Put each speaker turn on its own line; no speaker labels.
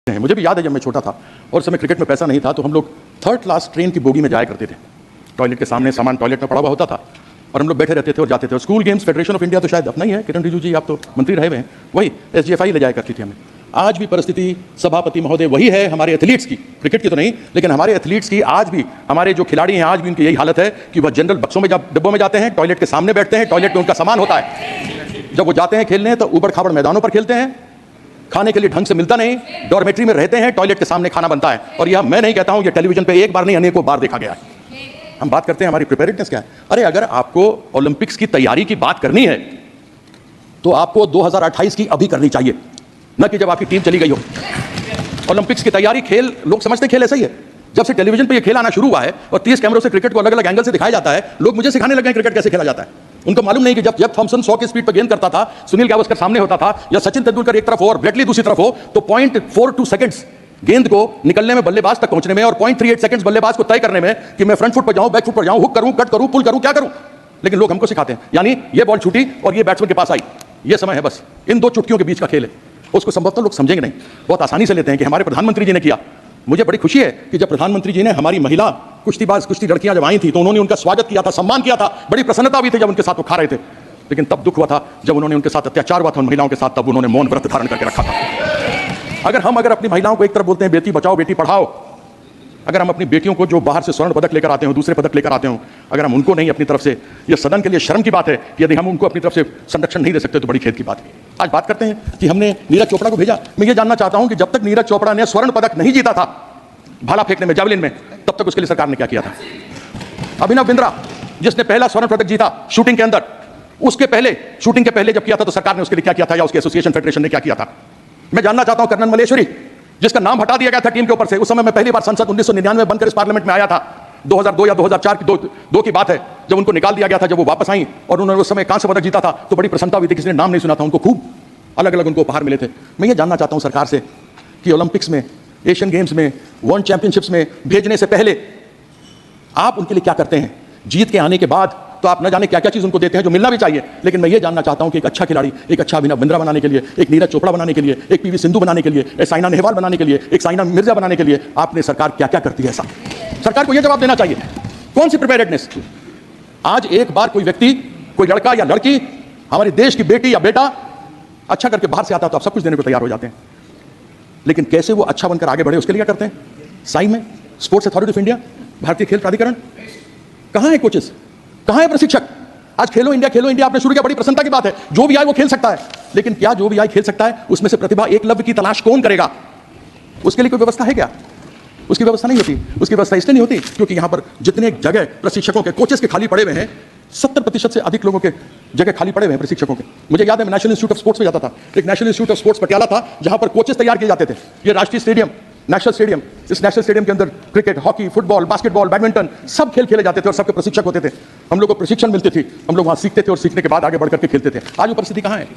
हैं। मुझे भी याद है जब मैं छोटा था और समय क्रिकेट में पैसा नहीं था तो हम लोग थर्ड क्लास ट्रेन की बोगी में जाया करते थे। टॉयलेट के सामने सामान टॉयलेट में पड़ा हुआ होता था और हम लोग बैठे रहते थे और जाते थे। और school games federation of India तो शायद अपना ही है, किरण रिजिजू जी आप तो मंत्री रहे हुए हैं, वही SGFI ले जाया करती थी हमें। आज भी परिस्थिति सभापति महोदय वही है हमारे एथलीट्स की, क्रिकेट की तो नहीं लेकिन हमारे एथलीट्स की। आज भी हमारे जो खिलाड़ी हैं आज भी उनकी यही हालत है कि वह जनरल बक्सों में डिब्बों में जाते हैं, टॉयलेट के सामने बैठते हैं, टॉयलेट में उनका सामान होता है। जब वो जाते हैं खेलने तो ऊबड़ खाबड़ मैदानों पर खेलते हैं, खाने के लिए ढंग से मिलता नहीं, डॉर्मेट्री में रहते हैं, टॉयलेट के सामने खाना बनता है। और यह मैं नहीं कहता हूं, यह टेलीविजन पे एक बार नहीं अनेकों बार देखा गया है। हम बात करते हैं हमारी प्रिपेयर्डनेस क्या है। अरे अगर आपको ओलंपिक्स की तैयारी की बात करनी है तो आपको 2028 की अभी करनी चाहिए, न कि जब आपकी टीम चली गई हो। ओलंपिक्स की तैयारी खेल लोग समझते खेल ऐसा ही है। जब से टेलीविजन पे ये खेल आना शुरू हुआ है और 30 कैमरों से क्रिकेट को अलग अलग एंगल से दिखाया जाता है, लोग मुझे सिखाने लगे हैं क्रिकेट कैसे खेला जाता है। उनको मालूम नहीं कि जब जेफ थॉमसन 100 की स्पीड पर गेंद करता था, सुनील गावस्कर सामने होता था या सचिन तेंदुलकर एक तरफ हो और ब्रेटली दूसरी तरफ हो, तो 0.42 सेकंड्स गेंद को निकलने में, बल्लेबाज तक पहुंचने में, और 0.38 सेकंड्स बल्लेबाज को तय करने में कि मैं फ्रंट फुट पर जाऊं, बैक फुट पर जाऊं, हुक करूं, कट करूं, पुल करूं, क्या करूं। लेकिन लोग हमको सिखाते हैं, यानी ये बॉल छूटी और ये बैट्समैन के पास आई, ये समय है, बस इन दो चुटकियों के बीच का खेल है। उसको संभवतः लोग समझेंगे नहीं, बहुत आसानी से लेते हैं कि हमारे प्रधानमंत्री जी ने किया। मुझे बड़ी खुशी है कि जब प्रधानमंत्री जी ने हमारी महिला कुश्ती लड़कियां जब आई थी तो उन्होंने उनका स्वागत किया था, सम्मान किया था, बड़ी प्रसन्नता हुई थी जब उनके साथ वो खा रहे थे। लेकिन तब दुख हुआ था जब उन्होंने उनके साथ अत्याचार हुआ था, उन महिलाओं के साथ, तब उन्होंने मौन व्रत धारण करके रखा था। अगर अपनी महिलाओं को एक तरफ बोलते हैं बेटी बचाओ बेटी पढ़ाओ, अगर हम अपनी बेटियों को जो बाहर से स्वर्ण पदक लेकर आते हो, दूसरे पदक लेकर आते हो, अगर हम उनको नहीं अपनी तरफ से, यह सदन के लिए शर्म की बात है कि यदि हम उनको अपनी तरफ से संरक्षण नहीं दे सकते तो बड़ी खेद की बात है। आज बात करते हैं कि हमने नीरज चोपड़ा को भेजा। मैं ये जानना चाहता हूं कि जब तक नीरज चोपड़ा ने स्वर्ण पदक नहीं जीता था भाला फेंकने में, जावलिन में, तब तक उसके लिए सरकार ने क्या किया था। अभिनव बिंद्रा जिसने पहला स्वर्ण पदक जीता शूटिंग के अंदर, उसके पहले शूटिंग के पहले जब किया था तो सरकार ने उसके लिए क्या किया था, या उसके एसोसिएशन फेडरेशन ने क्या किया था। मैं जानना चाहता हूं कर्नल मलेश्वरी जिसका नाम हटा दिया गया था टीम के ऊपर से। उस समय मैं पहली बार संसद 1999 बनकर इस पार्लियामेंट में आया था। 2002 या 2004 की दो की बात है जब उनको निकाल दिया गया था। जब वो वापस आई और उन्होंने उस समय कांस्य पदक जीता था तो बड़ी प्रसन्नता हुई थी, किसी ने नाम नहीं सुना था, उनको खूब अलग अलग उनको उपहार मिले थे। मैं ये जानना चाहता हूं सरकार से कि ओलंपिक्स में, एशियन गेम्स में, वर्ल्ड चैंपियनशिप्स में भेजने से पहले आप उनके लिए क्या करते हैं। जीत के आने के बाद तो आप न जाने क्या क्या चीज उनको देते हैं जो मिलना भी चाहिए, लेकिन मैं ये जानना चाहता हूं कि एक अच्छा खिलाड़ी, एक अच्छा अभिनव बिंद्रा बनाने के लिए, एक नीरज चोपड़ा बनाने के लिए, एक PV सिंधु बनाने के लिए, एक साइना नेहवाल बनाने के लिए, एक साइना मिर्जा बनाने के लिए आपने सरकार क्या क्या करती है। ऐसा सरकार को यह जवाब देना चाहिए। कौन सी प्रिपेयर्डनेस। आज एक बार कोई व्यक्ति, कोई लड़का या लड़की, हमारे देश की बेटी या बेटा अच्छा करके बाहर से आता तो आप सब कुछ देने को तैयार हो जाते हैं, लेकिन कैसे वो अच्छा बनकर आगे बढ़े उसके लिए क्या करते हैं। साई में स्पोर्ट्स अथॉरिटी ऑफ इंडिया, भारतीय खेल प्राधिकरण, कहां है कोचेस, कहां है प्रशिक्षक। आज खेलो इंडिया आपने शुरू किया, बड़ी प्रसन्नता की बात है। जो भी आए वो खेल सकता है, लेकिन क्या जो भी आए खेल सकता है उसमें से प्रतिभा एकलव्य की तलाश कौन करेगा। उसके लिए कोई व्यवस्था है क्या। उसकी व्यवस्था नहीं होती। उसकी व्यवस्था इसलिए नहीं होती क्योंकि यहां पर जितने जगह प्रशिक्षकों के, कोचेस के खाली पड़े हुए हैं, 70% से अधिक लोगों के जगह खाली पड़े हुए हैं प्रशिक्षकों के। मुझे याद है मैं नेशनल इंस्टीट्यूट ऑफ स्पोर्ट्स में जाता था। एक national institute of sports Patiala था जहां पर कोचेस तैयार किए जाते थे। ये राष्ट्रीय स्टेडियम, नेशनल स्टेडियम, इस नेशनल स्टेडियम के अंदर cricket, hockey, football, basketball, badminton सब खेल खेले जाते थे और सबके प्रशिक्षक होते थे। हम लोग को प्रशिक्षण मिलती थी, हम लोग वहां सीखते थे और सीखने के बाद आगे बढ़कर के खेलते थे। आज वो परिस्थिति कहां है।